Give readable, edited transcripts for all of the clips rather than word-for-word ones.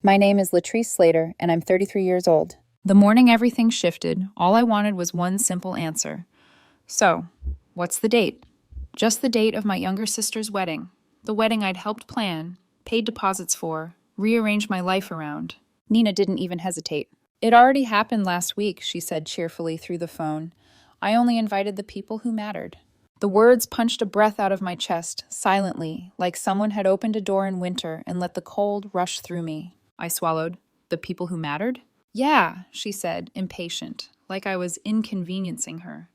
My name is Latrice Slater, and I'm 33 years old. The morning everything shifted, all I wanted was one simple answer. So, what's the date? Just the date of my younger sister's wedding. The wedding I'd helped plan, paid deposits for, rearranged my life around. Nina didn't even hesitate. It already happened last week, she said cheerfully through the phone. I only invited the people who mattered. The words punched a breath out of my chest, silently, like someone had opened a door in winter and let the cold rush through me. I swallowed. The people who mattered? Yeah, she said, impatient, like I was inconveniencing her.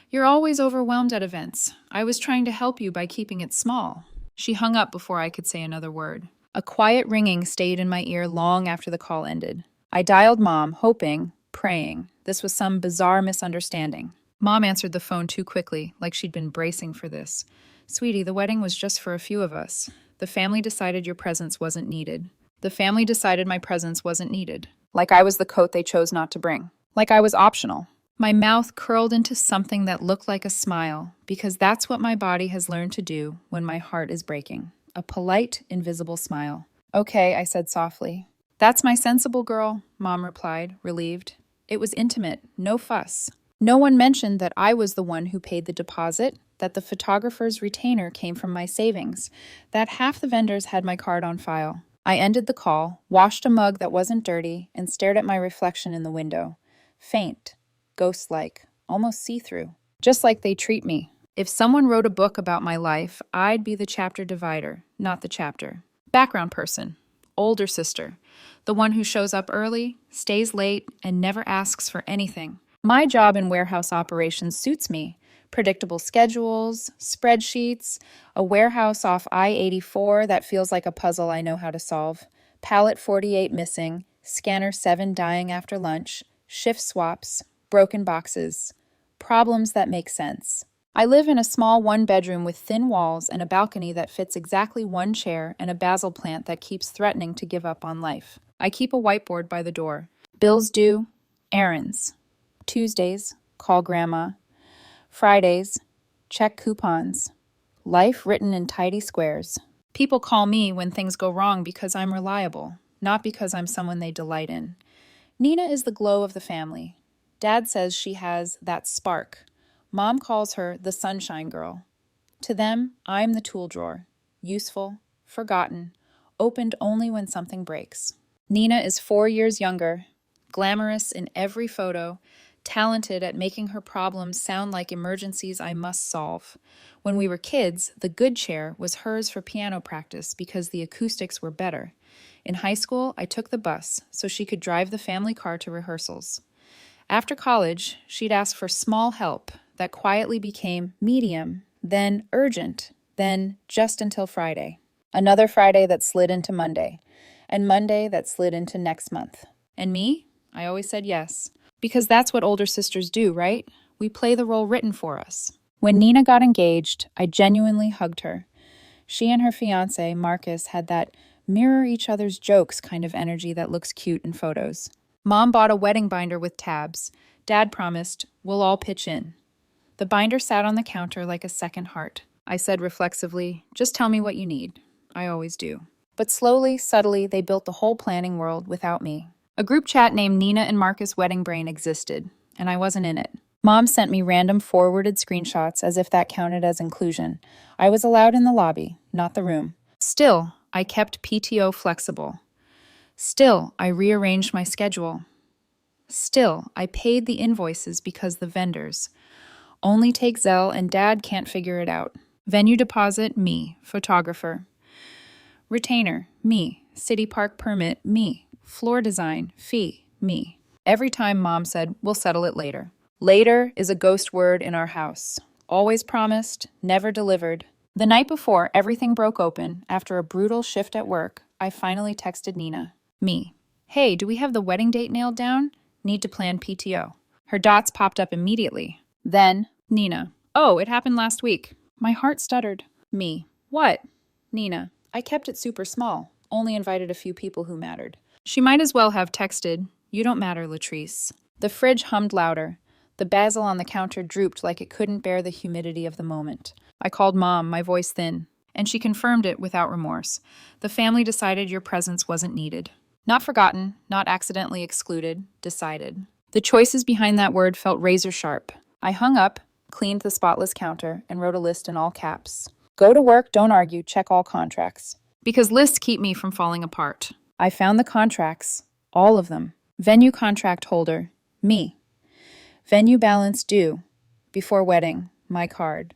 You're always overwhelmed at events. I was trying to help you by keeping it small. She hung up before I could say another word. A quiet ringing stayed in my ear long after the call ended. I dialed Mom, hoping, praying, this was some bizarre misunderstanding. Mom answered the phone too quickly, like she'd been bracing for this. Sweetie, the wedding was just for a few of us. The family decided your presence wasn't needed. The family decided my presence wasn't needed. Like I was the coat they chose not to bring. Like I was optional. My mouth curled into something that looked like a smile, because that's what my body has learned to do when my heart is breaking. A polite, invisible smile. Okay, I said softly. That's my sensible girl, Mom replied, relieved. It was intimate, no fuss. No one mentioned that I was the one who paid the deposit, that the photographer's retainer came from my savings, that half the vendors had my card on file. I ended the call, washed a mug that wasn't dirty, and stared at my reflection in the window. Faint, ghost-like, almost see-through. Just like they treat me. If someone wrote a book about my life, I'd be the chapter divider, not the chapter. Background person. Older sister. The one who shows up early, stays late, and never asks for anything. My job in warehouse operations suits me. Predictable schedules, spreadsheets, a warehouse off I-84 that feels like a puzzle I know how to solve, pallet 48 missing, scanner 7 dying after lunch, shift swaps, broken boxes, problems that make sense. I live in a small one-bedroom with thin walls and a balcony that fits exactly one chair and a basil plant that keeps threatening to give up on life. I keep a whiteboard by the door. Bills due, errands. Tuesdays, call grandma. Fridays, check coupons. Life written in tidy squares. People call me when things go wrong because I'm reliable, not because I'm someone they delight in. Nina is the glow of the family. Dad says she has that spark. Mom calls her the sunshine girl. To them, I'm the tool drawer. Useful, forgotten, opened only when something breaks. Nina is 4 years younger, glamorous in every photo, talented at making her problems sound like emergencies I must solve. When we were kids, the good chair was hers for piano practice because the acoustics were better. In high school, I took the bus so she could drive the family car to rehearsals. After college, she'd ask for small help that quietly became medium, then urgent, then just until Friday. Another Friday that slid into Monday, and Monday that slid into next month. And me? I always said yes. Because that's what older sisters do, right? We play the role written for us. When Nina got engaged, I genuinely hugged her. She and her fiancé, Marcus, had that mirror each other's jokes kind of energy that looks cute in photos. Mom bought a wedding binder with tabs. Dad promised, we'll all pitch in. The binder sat on the counter like a second heart. I said reflexively, just tell me what you need. I always do. But slowly, subtly, they built the whole planning world without me. A group chat named Nina and Marcus Wedding Brain existed, and I wasn't in it. Mom sent me random forwarded screenshots as if that counted as inclusion. I was allowed in the lobby, not the room. Still, I kept PTO flexible. Still, I rearranged my schedule. Still, I paid the invoices because the vendors. Only take Zelle and Dad can't figure it out. Venue deposit, me. Photographer. Retainer, me. City park permit, me. Floor design, fee, me. Every time Mom said, we'll settle it later. Later is a ghost word in our house. Always promised, never delivered. The night before everything broke open, after a brutal shift at work, I finally texted Nina. Me. Hey, do we have the wedding date nailed down? Need to plan PTO. Her dots popped up immediately. Then, Nina. Oh, it happened last week. My heart stuttered. Me. What? Nina. I kept it super small. Only invited a few people who mattered. She might as well have texted, you don't matter, Latrice. The fridge hummed louder. The basil on the counter drooped like it couldn't bear the humidity of the moment. I called Mom, my voice thin. And she confirmed it without remorse. The family decided your presence wasn't needed. Not forgotten, not accidentally excluded, decided. The choices behind that word felt razor sharp. I hung up, cleaned the spotless counter, and wrote a list in all caps. Go to work, don't argue, check all contracts. Because lists keep me from falling apart. I found the contracts, all of them. Venue contract holder, me. Venue balance due, before wedding, my card.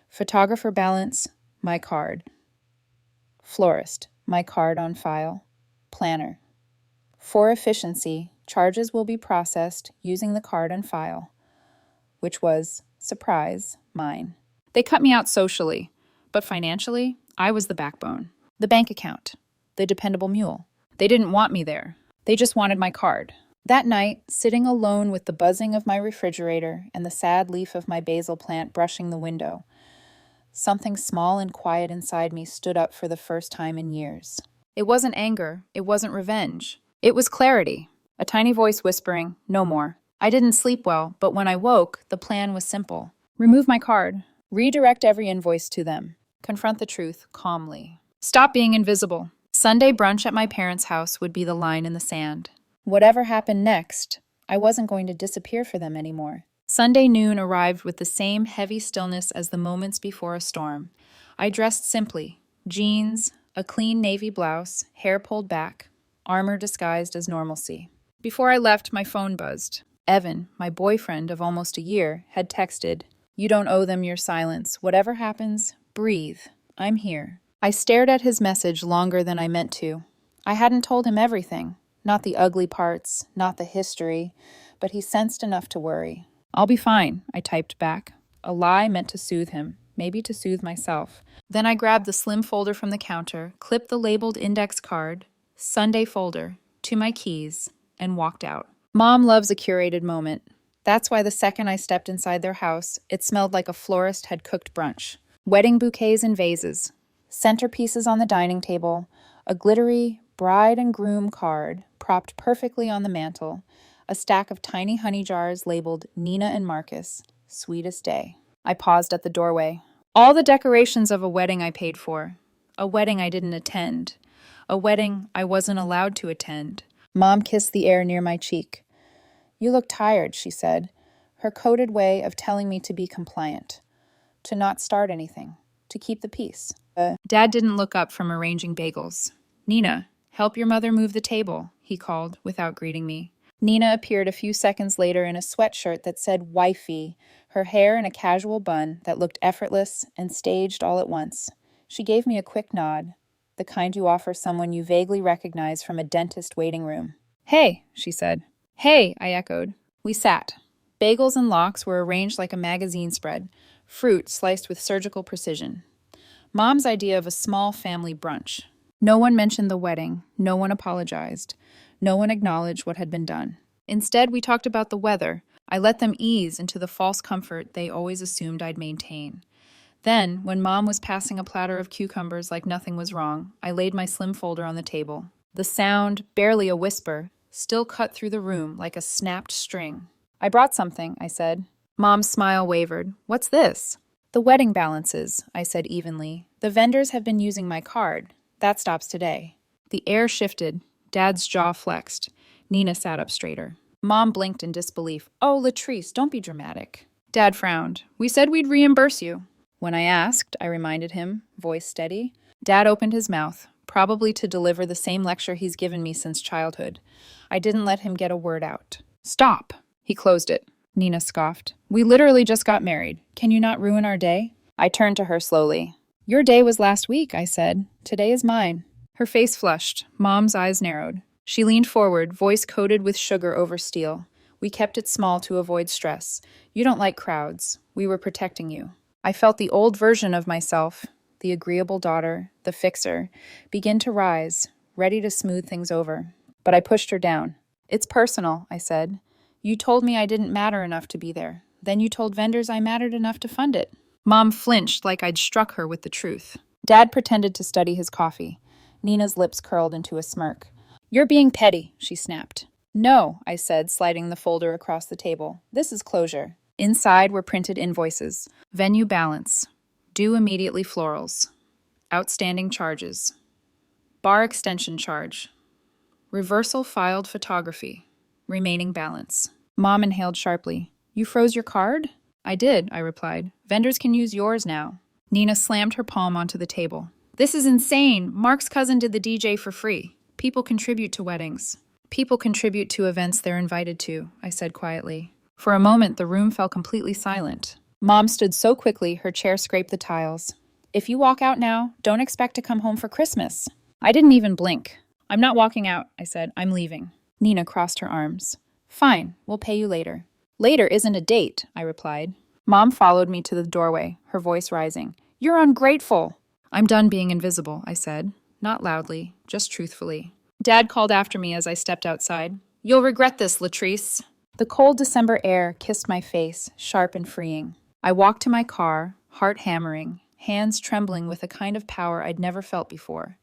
Photographer balance, my card. Florist, my card on file. Planner. For efficiency, charges will be processed using the card and file, which was, surprise, mine. They cut me out socially, but financially, I was the backbone. The bank account. The dependable mule. They didn't want me there. They just wanted my card. That night, sitting alone with the buzzing of my refrigerator and the sad leaf of my basil plant brushing the window, something small and quiet inside me stood up for the first time in years. It wasn't anger. It wasn't revenge. It was clarity. A tiny voice whispering, no more. I didn't sleep well, but when I woke, the plan was simple. Remove my card. Redirect every invoice to them. Confront the truth calmly. Stop being invisible. Sunday brunch at my parents' house would be the line in the sand. Whatever happened next, I wasn't going to disappear for them anymore. Sunday noon arrived with the same heavy stillness as the moments before a storm. I dressed simply. Jeans, a clean navy blouse, hair pulled back, armor disguised as normalcy. Before I left, my phone buzzed. Evan, my boyfriend of almost a year, had texted, "You don't owe them your silence. Whatever happens, breathe. I'm here." I stared at his message longer than I meant to. I hadn't told him everything. Not the ugly parts, not the history, but he sensed enough to worry. "I'll be fine," I typed back. A lie meant to soothe him, maybe to soothe myself. Then I grabbed the slim folder from the counter, clipped the labeled index card, Sunday folder, to my keys, and walked out. Mom loves a curated moment. That's why the second I stepped inside their house, it smelled like a florist had cooked brunch. Wedding bouquets and vases, centerpieces on the dining table, a glittery bride and groom card propped perfectly on the mantel, a stack of tiny honey jars labeled Nina and Marcus, sweetest day. I paused at the doorway. All the decorations of a wedding I paid for. A wedding I didn't attend. A wedding I wasn't allowed to attend. Mom kissed the air near my cheek. "You look tired," she said, her coded way of telling me to be compliant, to not start anything, to keep the peace. Dad didn't look up from arranging bagels. "Nina, help your mother move the table," he called without greeting me. Nina appeared a few seconds later in a sweatshirt that said wifey, her hair in a casual bun that looked effortless and staged all at once. She gave me a quick nod, the kind you offer someone you vaguely recognize from a dentist waiting room. "Hey," she said. "Hey," I echoed. We sat. Bagels and lox were arranged like a magazine spread, fruit sliced with surgical precision. Mom's idea of a small family brunch. No one mentioned the wedding. No one apologized. No one acknowledged what had been done. Instead, we talked about the weather. I let them ease into the false comfort they always assumed I'd maintain. Then, when Mom was passing a platter of cucumbers like nothing was wrong, I laid my slim folder on the table. The sound, barely a whisper, still cut through the room like a snapped string. "I brought something," I said. Mom's smile wavered. "What's this?" "The wedding balances," I said evenly. "The vendors have been using my card. That stops today." The air shifted. Dad's jaw flexed. Nina sat up straighter. Mom blinked in disbelief. "Oh, Latrice, don't be dramatic." Dad frowned. "We said we'd reimburse you." "When I asked," I reminded him, voice steady. Dad opened his mouth, probably to deliver the same lecture he's given me since childhood. I didn't let him get a word out. "Stop!" He closed it. Nina scoffed. "We literally just got married. Can you not ruin our day?" I turned to her slowly. "Your day was last week," I said. "Today is mine." Her face flushed. Mom's eyes narrowed. She leaned forward, voice coated with sugar over steel. We kept it small to avoid stress. "You don't like crowds. We were protecting you." I felt the old version of myself, the agreeable daughter, the fixer, begin to rise, ready to smooth things over. But I pushed her down. "It's personal," I said. "You told me I didn't matter enough to be there. Then you told vendors I mattered enough to fund it." Mom flinched like I'd struck her with the truth. Dad pretended to study his coffee. Nina's lips curled into a smirk. "You're being petty," she snapped. "No," I said, sliding the folder across the table. "This is closure." Inside were printed invoices. Venue balance. Due immediately florals. Outstanding charges. Bar extension charge. Reversal filed photography. Remaining balance. Mom inhaled sharply. You froze your card? I did, I replied. Vendors can use yours now. Nina slammed her palm onto the table. This is insane. Mark's cousin did the DJ for free. People contribute to weddings. People contribute to events they're invited to, I said quietly. For a moment, the room fell completely silent. Mom stood so quickly, her chair scraped the tiles. If you walk out now, don't expect to come home for Christmas. I didn't even blink. I'm not walking out, I said. I'm leaving. Nina crossed her arms. Fine, we'll pay you later. Later isn't a date, I replied. Mom followed me to the doorway, her voice rising. You're ungrateful. I'm done being invisible, I said. Not loudly, just truthfully. Dad called after me as I stepped outside. You'll regret this, Latrice. The cold December air kissed my face, sharp and freeing. I walked to my car, heart hammering, hands trembling with a kind of power I'd never felt before.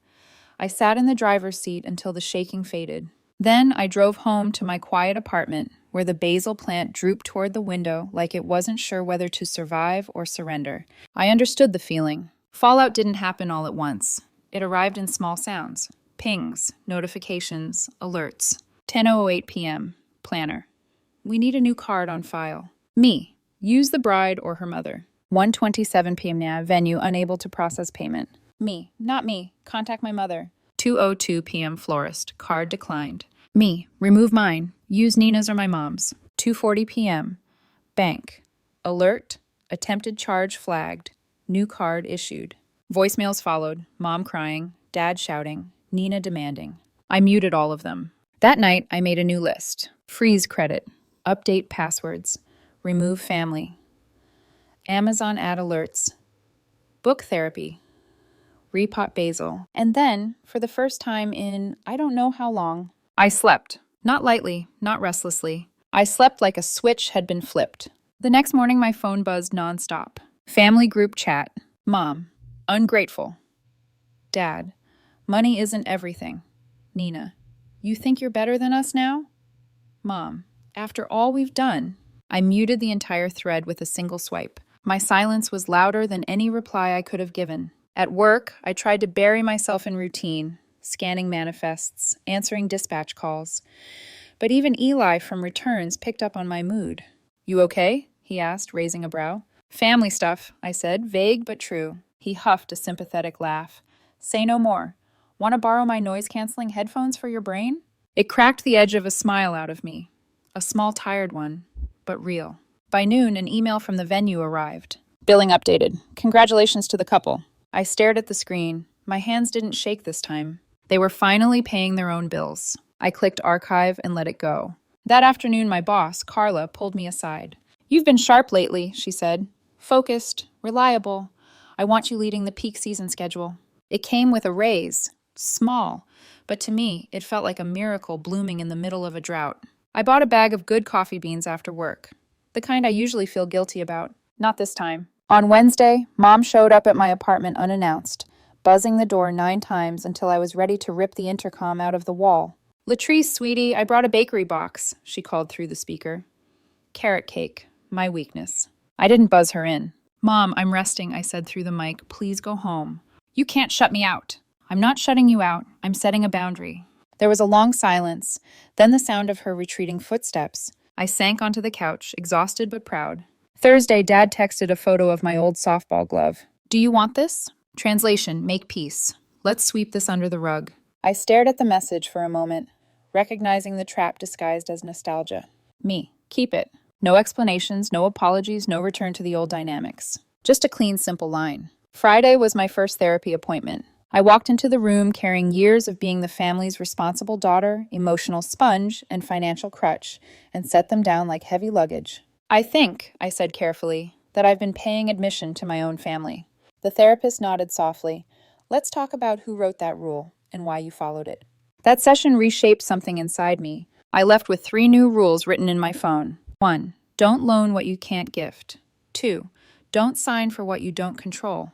I sat in the driver's seat until the shaking faded. Then I drove home to my quiet apartment, where the basil plant drooped toward the window like it wasn't sure whether to survive or surrender. I understood the feeling. Fallout didn't happen all at once. It arrived in small sounds. Pings, notifications, alerts. 10:08 p.m. Planner. We need a new card on file. Me. Use the bride or her mother. 1:27 p.m. now. Venue unable to process payment. Me. Not me. Contact my mother. 2:02 p.m. Florist. Card declined. Me. Remove mine. Use Nina's or my mom's. 2:40 p.m. Bank. Alert. Attempted charge flagged. New card issued. Voicemails followed. Mom crying. Dad shouting. Nina demanding. I muted all of them. That night, I made a new list. Freeze credit. Update passwords. Remove family. Amazon ad alerts. Book therapy. Repot basil. And then, for the first time in I don't know how long, I slept. Not lightly, not restlessly. I slept like a switch had been flipped. The next morning, my phone buzzed nonstop. Family group chat. Mom. Ungrateful. Dad. Money isn't everything. Nina. You think you're better than us now? Mom. After all we've done. I muted the entire thread with a single swipe. My silence was louder than any reply I could have given. At work, I tried to bury myself in routine, scanning manifests, answering dispatch calls. But even Eli from returns picked up on my mood. You okay? He asked, raising a brow. Family stuff, I said, vague but true. He huffed a sympathetic laugh. Say no more. Want to borrow my noise-canceling headphones for your brain? It cracked the edge of a smile out of me. A small, tired one, but real. By noon, an email from the venue arrived. Billing updated. Congratulations to the couple. I stared at the screen. My hands didn't shake this time. They were finally paying their own bills. I clicked archive and let it go. That afternoon, my boss, Carla, pulled me aside. You've been sharp lately, she said. Focused, reliable. I want you leading the peak season schedule. It came with a raise. Small, but to me, it felt like a miracle blooming in the middle of a drought. I bought a bag of good coffee beans after work. The kind I usually feel guilty about. Not this time. On Wednesday, Mom showed up at my apartment unannounced, buzzing the door 9 times until I was ready to rip the intercom out of the wall. Latrice, sweetie, I brought a bakery box, she called through the speaker. Carrot cake, my weakness. I didn't buzz her in. Mom, I'm resting, I said through the mic. Please go home. You can't shut me out. I'm not shutting you out. I'm setting a boundary. There was a long silence, then the sound of her retreating footsteps. I sank onto the couch, exhausted but proud. Thursday, Dad texted a photo of my old softball glove. Do you want this? Translation, make peace. Let's sweep this under the rug. I stared at the message for a moment, recognizing the trap disguised as nostalgia. Me, keep it. No explanations, no apologies, no return to the old dynamics. Just a clean, simple line. Friday was my first therapy appointment. I walked into the room carrying years of being the family's responsible daughter, emotional sponge, and financial crutch, and set them down like heavy luggage. I think, I said carefully, that I've been paying admission to my own family. The therapist nodded softly. Let's talk about who wrote that rule and why you followed it. That session reshaped something inside me. I left with 3 new rules written in my phone. 1. Don't loan what you can't gift. 2. Don't sign for what you don't control.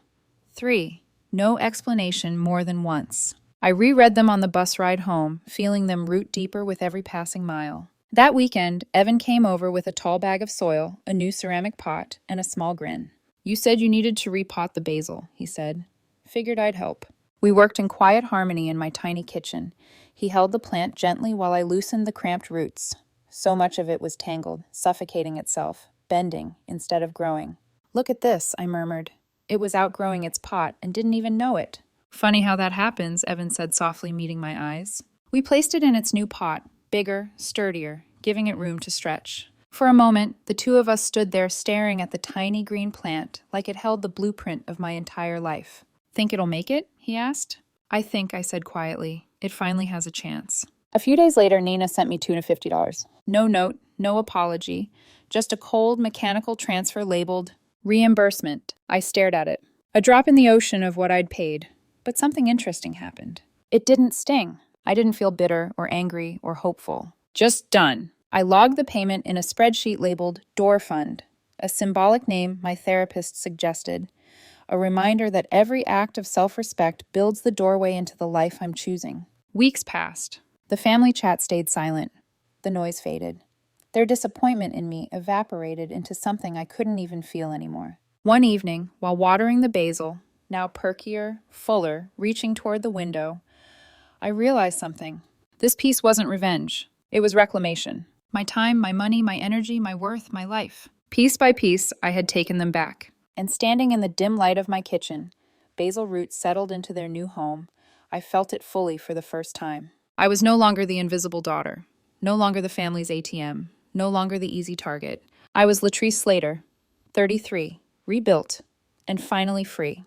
3. No explanation more than once. I reread them on the bus ride home, feeling them root deeper with every passing mile. That weekend, Evan came over with a tall bag of soil, a new ceramic pot, and a small grin. You said you needed to repot the basil, he said. Figured I'd help. We worked in quiet harmony in my tiny kitchen. He held the plant gently while I loosened the cramped roots. So much of it was tangled, suffocating itself, bending instead of growing. Look at this, I murmured. It was outgrowing its pot and didn't even know it. Funny how that happens, Evan said softly, meeting my eyes. We placed it in its new pot, bigger, sturdier, giving it room to stretch. For a moment, the two of us stood there staring at the tiny green plant like it held the blueprint of my entire life. Think it'll make it? He asked. I said quietly. It finally has a chance. A few days later, Nina sent me $250. No note, no apology, just a cold mechanical transfer labeled reimbursement. I stared at it. A drop in the ocean of what I'd paid. But something interesting happened. It didn't sting. I didn't feel bitter or angry or hopeful. Just done. I logged the payment in a spreadsheet labeled Door Fund, a symbolic name my therapist suggested, a reminder that every act of self-respect builds the doorway into the life I'm choosing. Weeks passed. The family chat stayed silent. The noise faded. Their disappointment in me evaporated into something I couldn't even feel anymore. One evening, while watering the basil, now perkier, fuller, reaching toward the window, I realized something. This piece wasn't revenge. It was reclamation. My time, my money, my energy, my worth, my life. Piece by piece, I had taken them back. And standing in the dim light of my kitchen, basil roots settled into their new home, I felt it fully for the first time. I was no longer the invisible daughter, no longer the family's ATM, no longer the easy target. I was Latrice Slater, 33, rebuilt, and finally free.